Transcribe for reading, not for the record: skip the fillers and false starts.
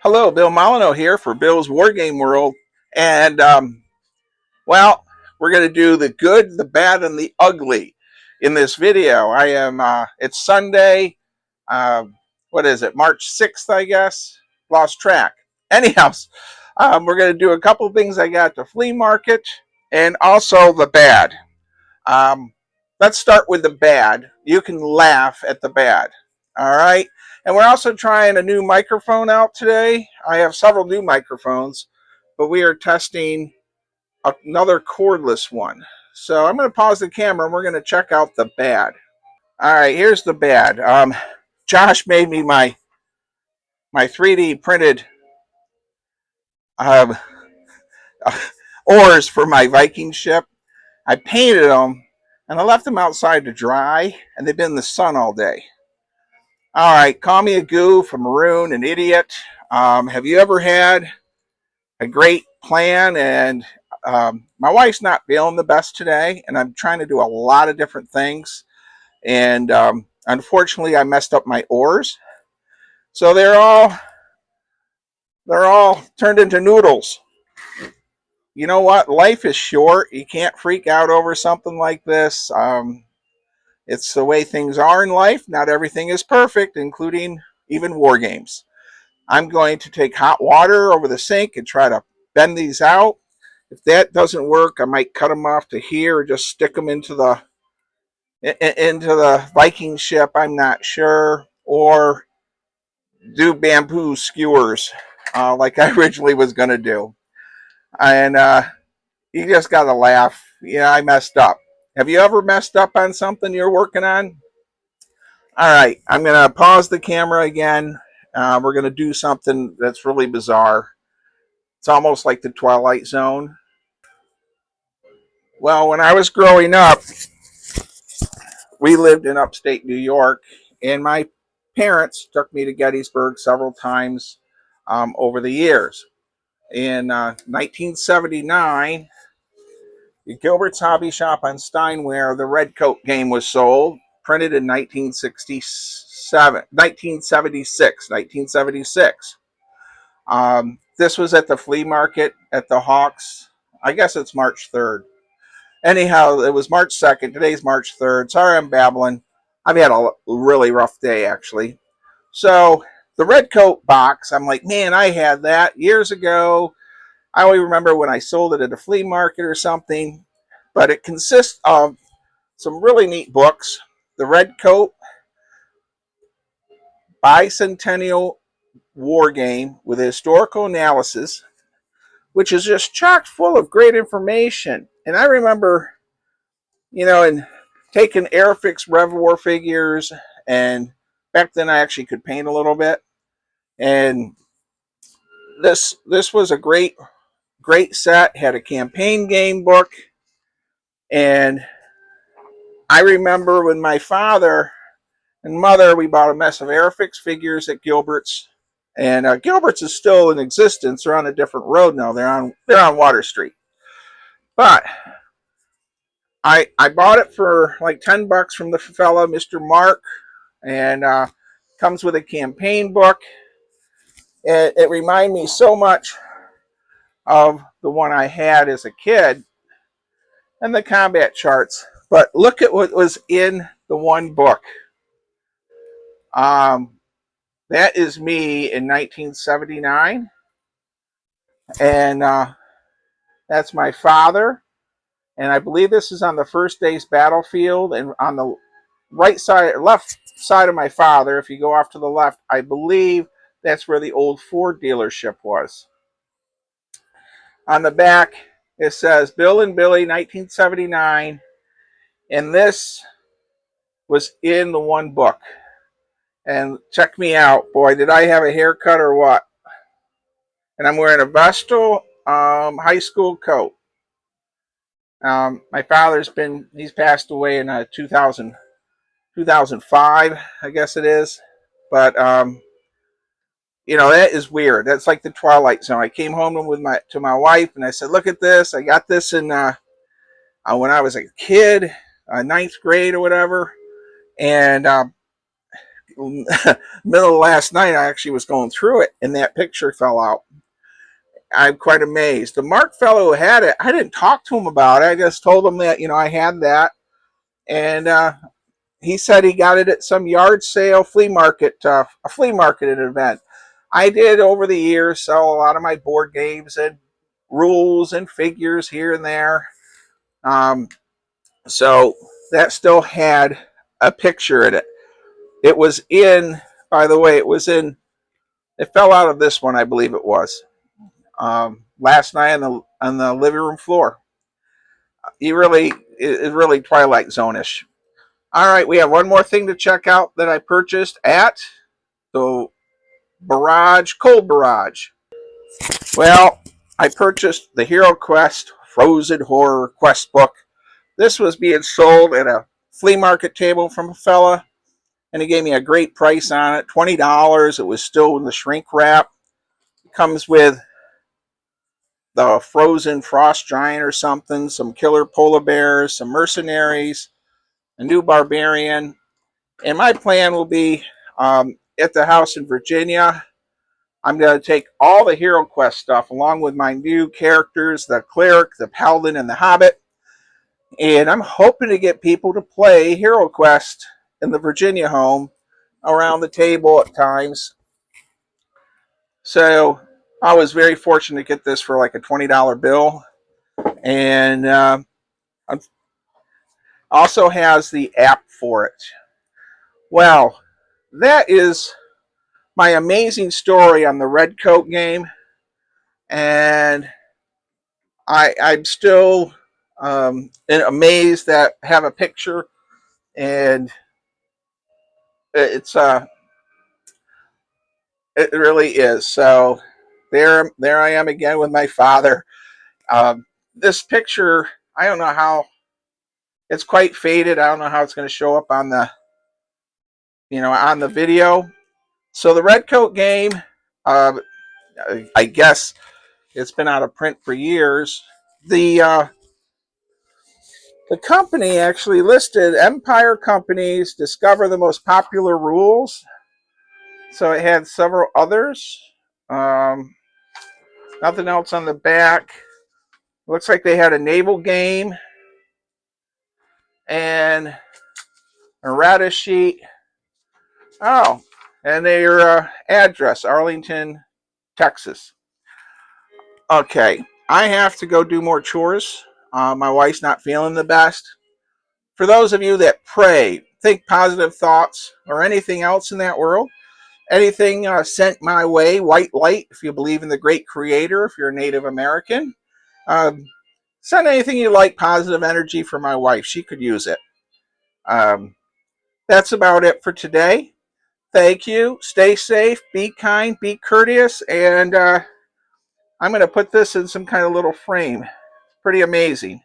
Hello, Bill Molyneux here for Bill's War Game World. And, well, we're going to do the good, the bad, and the ugly in this video. It's Sunday, uh, what is it, March 6th, I guess? Lost track. Anyhow, we're going to do a couple things I got at the flea market and also the bad. Um, let's start with the bad. You can laugh at the bad. All right. And we're also trying a new microphone out today. I have several new microphones, but we are testing another cordless one. So I'm going to pause the camera and we're going to check out the bad. All right, here's the bad. Josh made me my 3D printed uh, oars for my Viking ship. I painted them and I left them outside to dry, and they've been in the sun all day. All right, call me a goof, a maroon, an idiot. Have you ever had a great plan and my wife's not feeling the best today, and I'm trying to do a lot of different things, and unfortunately I messed up my oars, so they're all turned into noodles. You know what? Life is short. You can't freak out over something like this. It's the way things are in life. Not everything is perfect, including even war games. I'm going to take hot water over the sink and try to bend these out. If that doesn't work, I might cut them off to here or just stick them into the Viking ship. I'm not sure, or do bamboo skewers like I originally was going to do. And you just got to laugh. Yeah, I messed up. Have you ever messed up on something you're working on? All right, I'm going to pause the camera again. We're going to do something that's really bizarre. It's almost like the Twilight Zone. Well, when I was growing up, we lived in upstate New York, and my parents took me to Gettysburg several times over the years. In 1979, at Gilbert's Hobby Shop on Steinway, the Red Coat game was sold, printed in 1976. This was at the flea market at the Hawks. I guess it's March 3rd. Anyhow, it was March 2nd. Today's March 3rd. Sorry I'm babbling. I've had a really rough day, actually. So, the red coat box, I'm like, man, I had that years ago. I only remember when I sold it at a flea market or something. But it consists of some really neat books. The Red Coat Bicentennial War Game with a historical analysis, which is just chock full of great information. And I remember, and taking Airfix Rev War figures, and back then I actually could paint a little bit. And this was a great set. Had a campaign game book, and I remember when my father and mother, we bought a mess of Airfix figures at Gilbert's, and Gilbert's is still in existence. They're on a different road now. They're on Water Street, but I bought it for like $10 from the fella, Mr. Mark, and comes with a campaign book. It reminded me so much of the one I had as a kid and the combat charts. But look at what was in the one book. That is me in 1979, and that's my father. And I believe this is on the first day's battlefield, and on the left side of my father, if you go off to the left, I believe that's where the old Ford dealership was. On the back, it says Bill and Billy 1979, and this was in the one book. And check me out, boy, did I have a haircut or what? And I'm wearing a Vestal high school coat. My he's passed away in 2005, I guess it is. But, that is weird. That's like the Twilight Zone. I came home to my wife and I said, look at this. I got this in when I was a kid, ninth grade or whatever. And middle of last night, I actually was going through it, and that picture fell out. I'm quite amazed. The Mark fellow who had it, I didn't talk to him about it. I just told him that, I had that. And he said he got it at some yard sale, flea market, a flea market event. I did over the years sell a lot of my board games and rules and figures here and there. So that still had a picture in it. It was in, by the way, it fell out of this one, I believe it was. Last night on the living room floor. It's really Twilight Zone-ish. All right, we have one more thing to check out that I purchased at the Cold Barrage. Well, I purchased the Hero Quest Frozen Horror Quest book. This was being sold at a flea market table from a fella, and he gave me a great price on it, $20. It was still in the shrink wrap. It comes with the Frozen Frost Giant or something, some killer polar bears, some mercenaries, a new barbarian. And my plan will be at the house in Virginia. I'm going to take all the Hero Quest stuff along with my new characters, the Cleric, the Paladin, and the Hobbit. And I'm hoping to get people to play Hero Quest in the Virginia home around the table at times. So I was very fortunate to get this for like a $20 bill. And also has the app for it. Well, that is my amazing story on the Red Coat game. And I'm still amazed that I have a picture, and it's it really is. So there I am again with my father. This picture, I don't know how, it's quite faded. I don't know how it's going to show up on the on the video. So the Red Coat game, I guess it's been out of print for years. The company actually listed Empire companies discover the most popular rules. So it had several others. Nothing else on the back. Looks like they had a naval game and a errata sheet. Oh, and their address, Arlington, Texas. Okay, I have to go do more chores. My wife's not feeling the best. For those of you that pray, think positive thoughts, or anything else in that world, anything sent my way, white light, if you believe in the great creator, if you're a Native American, send anything you like, positive energy for my wife. She could use it. That's about it for today. Thank you. Stay safe, be kind, be courteous, and I'm going to put this in some kind of little frame. Pretty amazing.